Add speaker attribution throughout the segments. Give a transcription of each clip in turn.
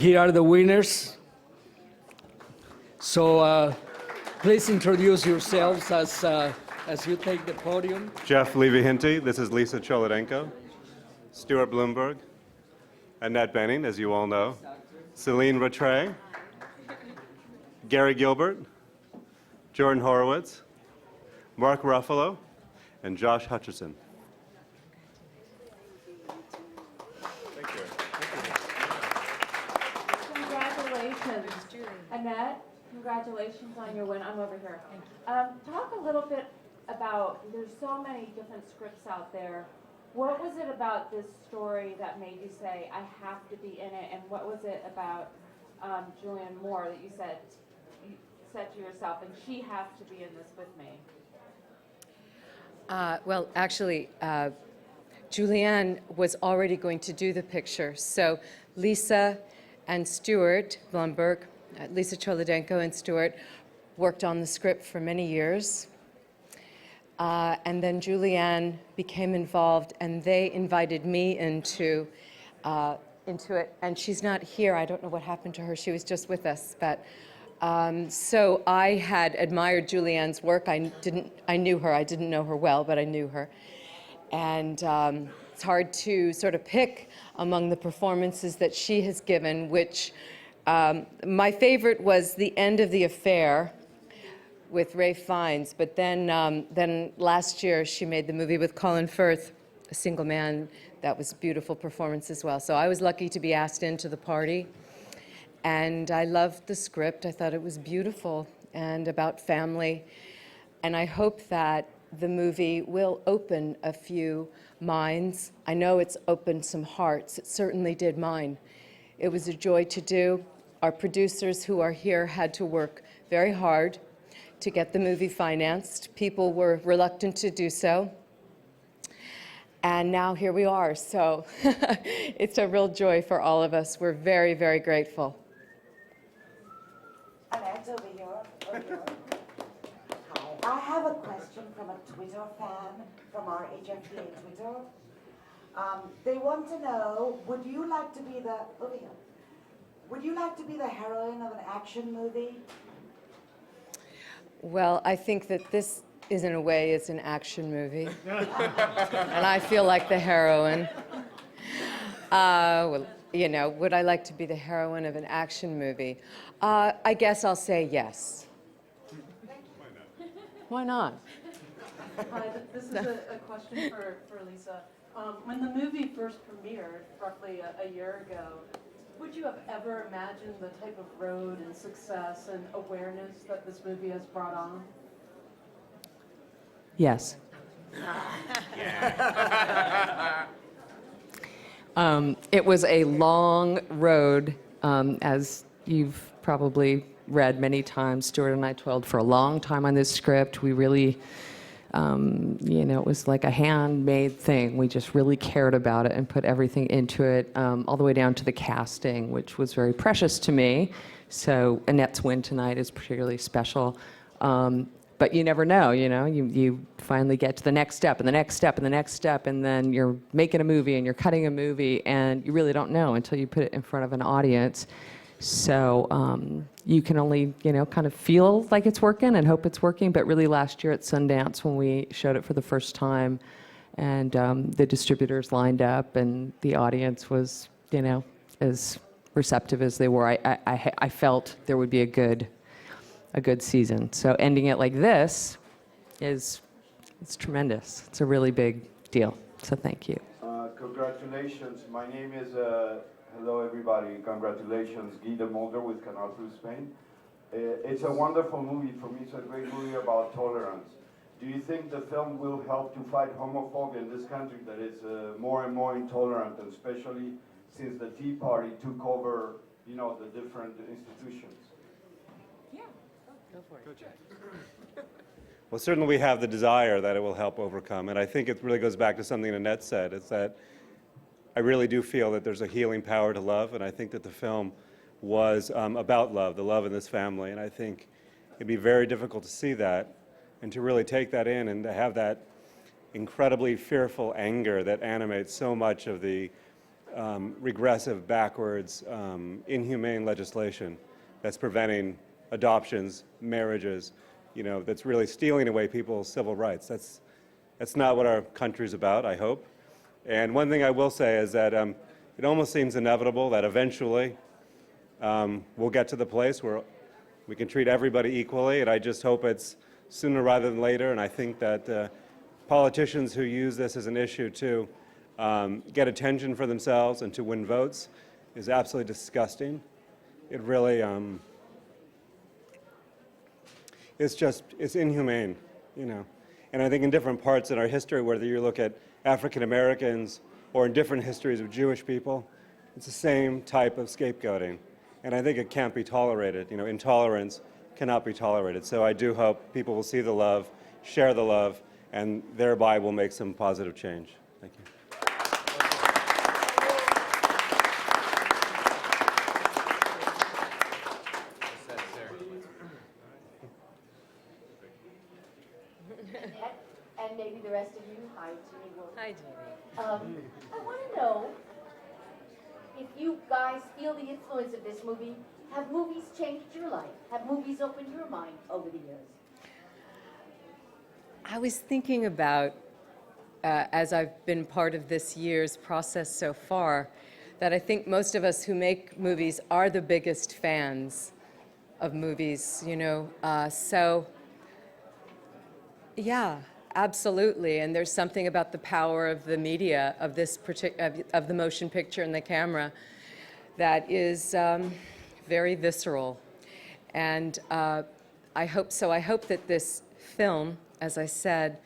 Speaker 1: Here are the winners. So please introduce yourselves as you take the podium.
Speaker 2: Jeff Levy-Hinty, this is Lisa Cholodenko. Stuart Bloomberg. Annette Benning, as you all know. Celine Rattray. Gary Gilbert. Jordan Horowitz. Mark Ruffalo. And Josh Hutcherson.
Speaker 3: Congratulations. Annette, congratulations on your win. I'm over here. Talk a little bit about, there's so many different scripts out there. What was it about this story that made you say, I have to be in it? And what was it about Julianne Moore that you said to yourself, and she has to be in this with me?
Speaker 4: Well, actually, Julianne was already going to do the picture. So Lisa and Stuart Blumberg, Lisa Cholodenko and Stuart, worked on the script for many years. And then Julianne became involved, and they invited me into it. And she's not here. I don't know what happened to her. She was just with us. But so I had admired Julianne's work. I knew her. I didn't know her well, but I knew her. And it's hard to sort of pick among the performances that she has given, which my favorite was the end of the affair with Ralph Fiennes. But then last year she made the movie with Colin Firth, A Single Man. That was a beautiful performance as well. So I was lucky to be asked into the party. And I loved the script. I thought it was beautiful and about family. And I hope that the movie will open a few minds. I know it's opened some hearts. It certainly did mine. It was a joy to do. Our producers who are here had to work very hard to get the movie financed. People were reluctant to do so. And now here we are. So it's a real joy for all of us. We're very, very grateful.
Speaker 5: Annette, over here. Hi. I have a question from a Twitter fan from our HFDA Twitter. They want to know, would you like to be the heroine of an action movie?
Speaker 4: Well, I think that this is, in a way, is an action movie. And I feel like the heroine. Well, you know, would I like to be the heroine of an action movie? I guess I'll say yes. Why not?
Speaker 6: Hi, this is a question for Lisa. When the movie first premiered, roughly a year ago, would you have ever imagined the type of road and success and awareness that this movie has brought on?
Speaker 4: Yes. It was a long road, as you've probably read many times. Stuart and I toiled for a long time on this script. We really, it was like a handmade thing. We just really cared about it and put everything into it, all the way down to the casting, which was very precious to me. So Annette's win tonight is particularly special. But you never know, you finally get to the next step and the next step and the next step, and then you're making a movie and you're cutting a movie, and you really don't know until you put it in front of an audience. So you can only, kind of feel like it's working and hope it's working. But really last year at Sundance, when we showed it for the first time, and the distributors lined up and the audience was, as receptive as they were, I felt there would be a good season. So ending it like this it's tremendous. It's a really big deal. So thank you.
Speaker 7: Congratulations. My name is, hello everybody, congratulations, Guy de Mulder with Canal Plus Spain. It's a wonderful movie. For me, it's a great movie about tolerance. Do you think the film will help to fight homophobia in this country that is more and more intolerant, and especially since the Tea Party took over, the different institutions?
Speaker 4: Go for it.
Speaker 2: Well, certainly we have the desire that it will help overcome. And I think it really goes back to something Annette said. It's that I really do feel that there's a healing power to love. And I think that the film was about love, the love in this family. And I think it'd be very difficult to see that and to really take that in and to have that incredibly fearful anger that animates so much of the regressive, backwards, inhumane legislation that's preventing adoptions, marriages, that's really stealing away people's civil rights. That's not what our country's about, I hope. And one thing I will say is that it almost seems inevitable that eventually we'll get to the place where we can treat everybody equally, and I just hope it's sooner rather than later. And I think that politicians who use this as an issue to get attention for themselves and to win votes is absolutely disgusting. It really, it's inhumane, And I think in different parts in our history, whether you look at African Americans or in different histories of Jewish people, it's the same type of scapegoating. And I think it can't be tolerated. Intolerance cannot be tolerated. So I do hope people will see the love, share the love, and thereby will make some positive change. Thank you.
Speaker 8: And maybe the rest of you. Hi, Jimmy.
Speaker 4: Hi, Jamie.
Speaker 8: I want to know if you guys feel the influence of this movie. Have movies changed your life? Have movies opened your mind over the years?
Speaker 4: I was thinking about, as I've been part of this year's process so far, that I think most of us who make movies are the biggest fans of movies, so yeah, absolutely. And there's something about the power of the media, of this of the motion picture and the camera, that is very visceral. And I hope that this film, as I said,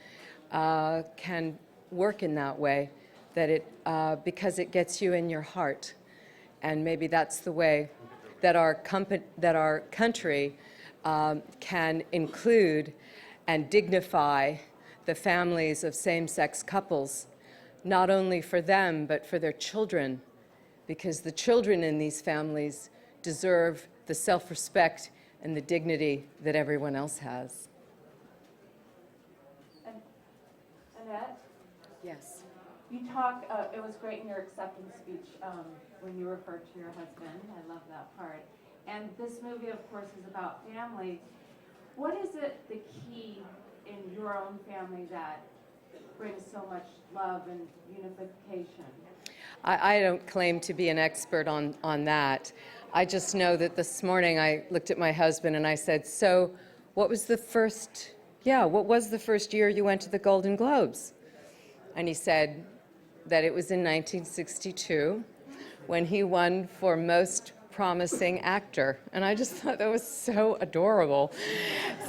Speaker 4: can work in that way, that because it gets you in your heart. And maybe that's the way that our country can include and dignify the families of same-sex couples, not only for them, but for their children, because the children in these families deserve the self-respect and the dignity that everyone else has.
Speaker 3: And Annette,
Speaker 4: Yes.
Speaker 3: you talk, it was great in your acceptance speech when you referred to your husband. I love that part. And this movie, of course, is about family. What is it, the key in your own family that brings so much love and unification?
Speaker 4: I don't claim to be an expert on that. I just know that this morning I looked at my husband and I said, so what was the first year you went to the Golden Globes? And he said that it was in 1962 when he won for Most Promising Actor. And I just thought that was so adorable.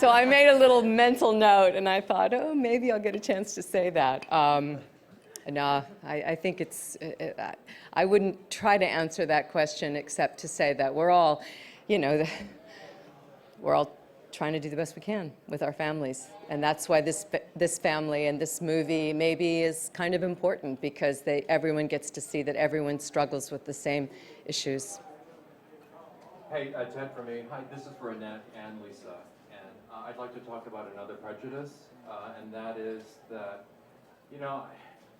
Speaker 4: So I made a little mental note and I thought, oh, maybe I'll get a chance to say that. No, I think I wouldn't try to answer that question except to say that we're all, we're all trying to do the best we can with our families. And that's why this family and this movie maybe is kind of important, because everyone gets to see that everyone struggles with the same issues.
Speaker 9: Hey, Ted for me. Hi, this is for Annette and Lisa. And I'd like to talk about another prejudice, and that is that,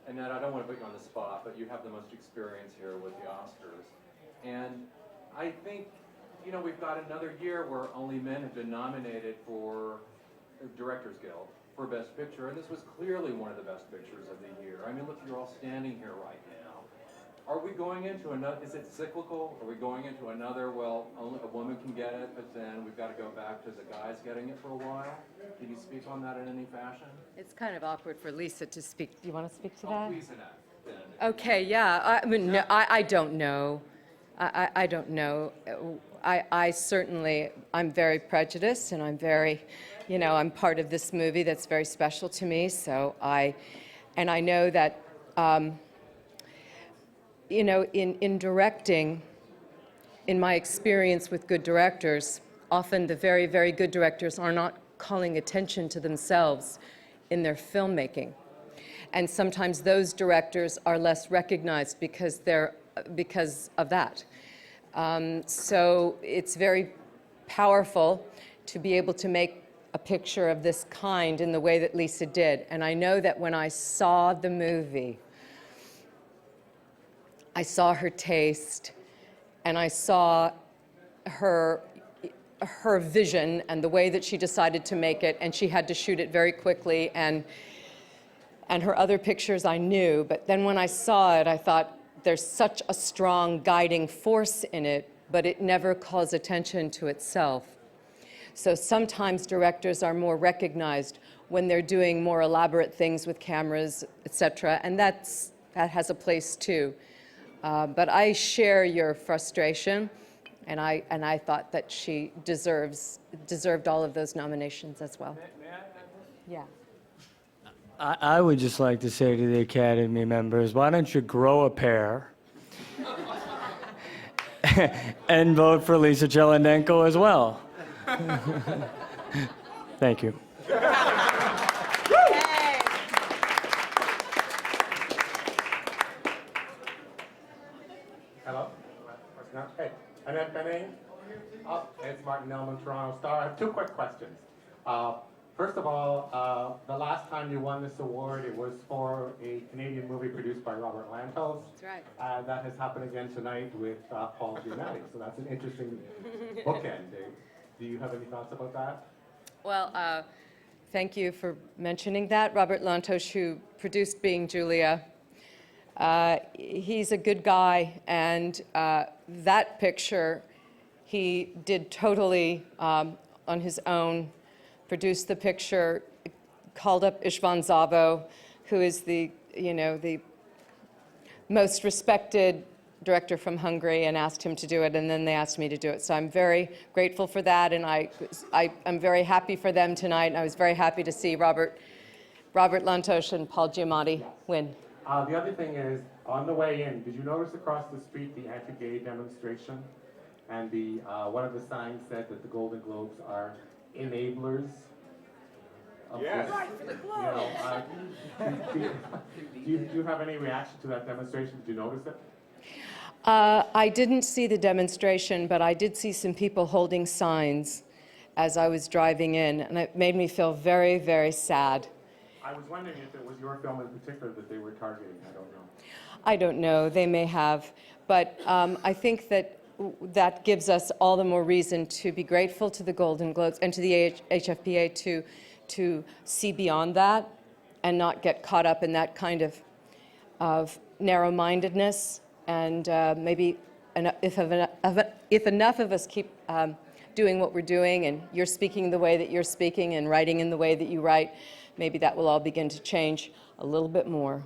Speaker 9: Annette, I don't want to put you on the spot, but you have the most experience here with the Oscars. And I think, we've got another year where only men have been nominated for the Directors Guild for Best Picture, and this was clearly one of the best pictures of the year. I mean, look, you're all standing here right now. Are we going into another, is it cyclical? Are we going into another, well, only a woman can get it, but then we've got to go back to the guys getting it for a while? Can you speak on that in any fashion?
Speaker 4: It's kind of awkward for Lisa to speak. Do you want to speak to
Speaker 9: Oh,
Speaker 4: that?
Speaker 9: please, Annette. Then.
Speaker 4: Okay, yeah. I mean, no, I don't know. I don't know. I certainly, I'm very prejudiced, and I'm very, I'm part of this movie that's very special to me. So I know that, in directing, in my experience with good directors, often the very, very good directors are not calling attention to themselves in their filmmaking. And sometimes those directors are less recognized because of that. So it's very powerful to be able to make a picture of this kind in the way that Lisa did. And I know that when I saw the movie, I saw her taste, and I saw her vision and the way that she decided to make it, and she had to shoot it very quickly, and her other pictures I knew, but then when I saw it, I thought there's such a strong guiding force in it, but it never calls attention to itself. So sometimes directors are more recognized when they're doing more elaborate things with cameras, etc., and that has a place too. But I share your frustration, and I thought that she deserved all of those nominations as well. Yeah.
Speaker 10: I would just like to say to the Academy members, why don't you grow a pair and vote for Lisa Cholodenko as well? Thank you.
Speaker 11: Hello? Hey, Annette Benning. Oh, it's Martin Nelman, Toronto Star. I have two quick questions. First of all, the last time you won this award, it was for a Canadian movie produced by Robert Lantos.
Speaker 4: That's right.
Speaker 11: And that has happened again tonight with Paul Giamatti. So that's an interesting bookend. Do you have any thoughts about that?
Speaker 4: Well, thank you for mentioning that. Robert Lantos, who produced Being Julia, he's a good guy, and that picture he did totally on his own. Produced the picture, called up István Szabó, who is the most respected director from Hungary, and asked him to do it, and then they asked me to do it. So I'm very grateful for that, and I'm very happy for them tonight, and I was very happy to see Robert Lantos and Paul Giamatti win.
Speaker 11: The other thing is, on the way in, did you notice across the street the anti-gay demonstration? And one of the signs said that the Golden Globes are enablers.
Speaker 7: Yes.
Speaker 11: Right for the Globe. Do you have any reaction to that demonstration? Did you notice it?
Speaker 4: I didn't see the demonstration, but I did see some people holding signs as I was driving in, and it made me feel very, very sad.
Speaker 11: I was wondering if it was your film in particular that they were targeting. I don't know.
Speaker 4: I don't know. They may have. But I think that gives us all the more reason to be grateful to the Golden Globes and to the HFPA to see beyond that and not get caught up in that kind of narrow-mindedness. And maybe if enough of us keep doing what we're doing, and you're speaking the way that you're speaking and writing in the way that you write, maybe that will all begin to change a little bit more.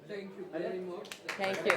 Speaker 1: Thank you very much.
Speaker 4: Thank you.